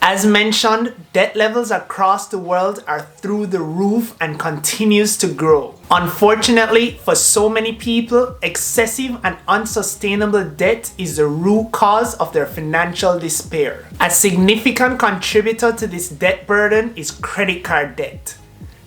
As mentioned, debt levels across the world are through the roof and continues to grow. Unfortunately, for so many people, excessive and unsustainable debt is the root cause of their financial despair. A significant contributor to this debt burden is credit card debt.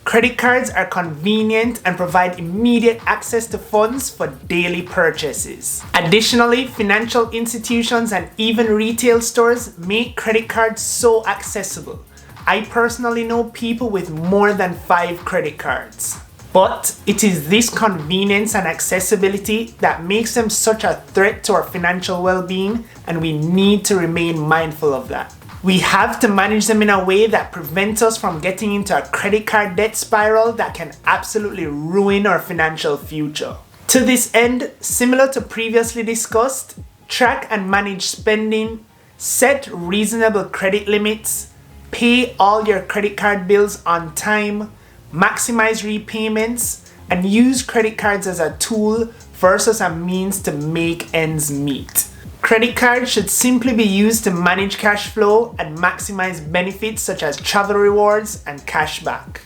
Credit cards are convenient and provide immediate access to funds for daily purchases. Additionally, financial institutions and even retail stores make credit cards so accessible. I personally know people with more than 5 credit cards. But it is this convenience and accessibility that makes them such a threat to our financial well-being, and we need to remain mindful of that. We have to manage them in a way that prevents us from getting into a credit card debt spiral that can absolutely ruin our financial future. To this end, similar to previously discussed, track and manage spending, set reasonable credit limits, pay all your credit card bills on time, maximize repayments, and use credit cards as a tool versus a means to make ends meet. Credit cards should simply be used to manage cash flow and maximize benefits such as travel rewards and cashback.